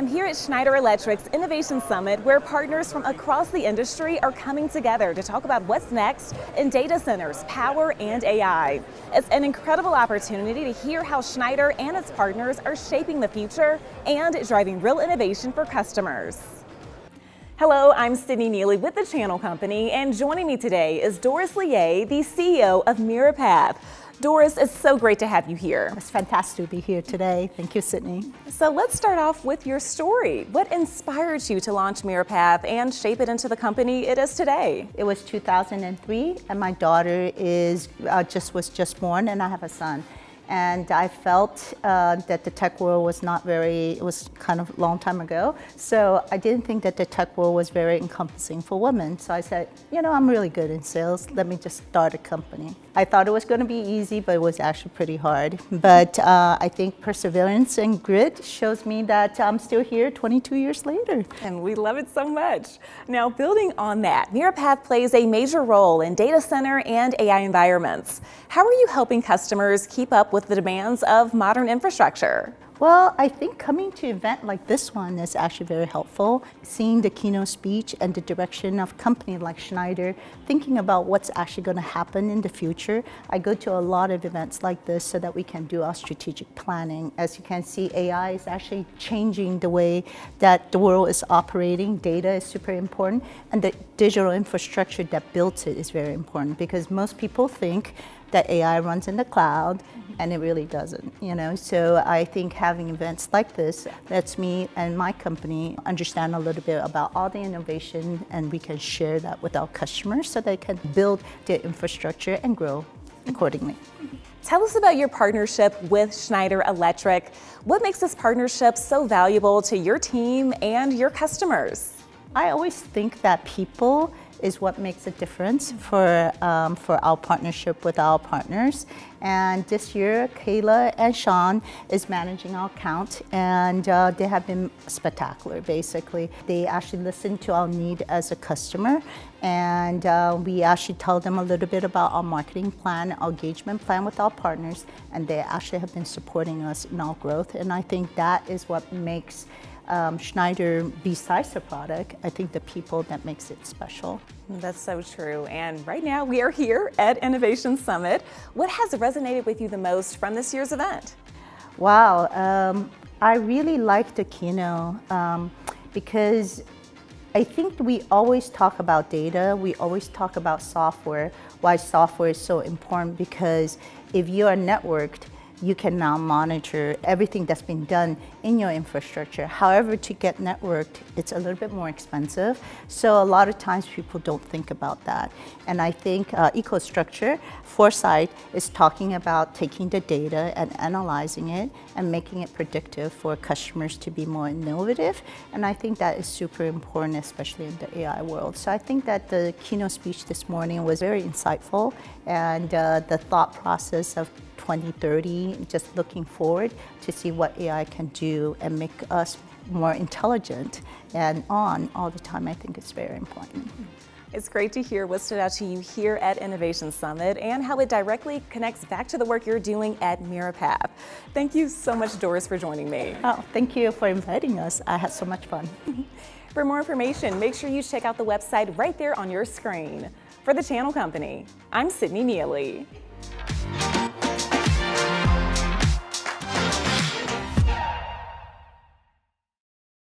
I'm here at Schneider Electric's Innovation Summit, where partners from across the industry are coming together to talk about what's next in data centers, power, and AI. It's an incredible opportunity to hear how Schneider and its partners are shaping the future and driving real innovation for customers. Hello, I'm Sydney Neely with the Channel Company, and joining me today is Doris Li Yeh, the CEO of Mirapath. Doris, it's so great to have you here. It's fantastic to be here today. Thank you, Sydney. So let's start off with your story. What inspired you to launch Mirapath and shape it into the company it is today? It was 2003, and my daughter was just born, and I have a son. And I felt that the tech world was it was kind of a long time ago. So I didn't think that the tech world was very encompassing for women. So I said, I'm really good in sales. Let me just start a company. I thought it was going to be easy, but it was actually pretty hard. But I think perseverance and grit shows me that I'm still here 22 years later. And we love it so much. Now, building on that, Mirapath plays a major role in data center and AI environments. How are you helping customers keep up with the demands of modern infrastructure? Well, I think coming to an event like this one is actually very helpful. Seeing the keynote speech and the direction of a company like Schneider, thinking about what's actually going to happen in the future. I go to a lot of events like this so that we can do our strategic planning. As you can see, AI is actually changing the way that the world is operating. Data is super important, and the digital infrastructure that builds it is very important, because most people think that AI runs in the cloud, and it really doesn't, So I think having events like this lets me and my company understand a little bit about all the innovation, and we can share that with our customers so they can build their infrastructure and grow accordingly. Tell us about your partnership with Schneider Electric. What makes this partnership so valuable to your team and your customers? I always think that people is what makes a difference for our partnership with our partners. And this year, Kayla and Sean is managing our account, and they have been spectacular, basically. They actually listen to our need as a customer, and we actually tell them a little bit about our marketing plan, our engagement plan with our partners, and they actually have been supporting us in our growth. And I think that is what makes Schneider, besides the product, I think the people that makes it special. That's so true. And right now we are here at Innovation Summit. What has resonated with you the most from this year's event? Wow, I really like the keynote because I think we always talk about data, we always talk about software. Why software is so important, because if you are networked, you can now monitor everything that's been done in your infrastructure. However, to get networked, it's a little bit more expensive. So a lot of times people don't think about that. And I think EcoStruxure, foresight, is talking about taking the data and analyzing it and making it predictive for customers to be more innovative. And I think that is super important, especially in the AI world. So I think that the keynote speech this morning was very insightful, and the thought process of 2030, just looking forward to see what AI can do and make us more intelligent and on all the time, I think it's very important. It's great to hear what stood out to you here at Innovation Summit and how it directly connects back to the work you're doing at Mirapath. Thank you so much, Doris, for joining me. Oh, thank you for inviting us. I had so much fun. For more information, make sure you check out the website right there on your screen. For the Channel Company, I'm Sydney Neely.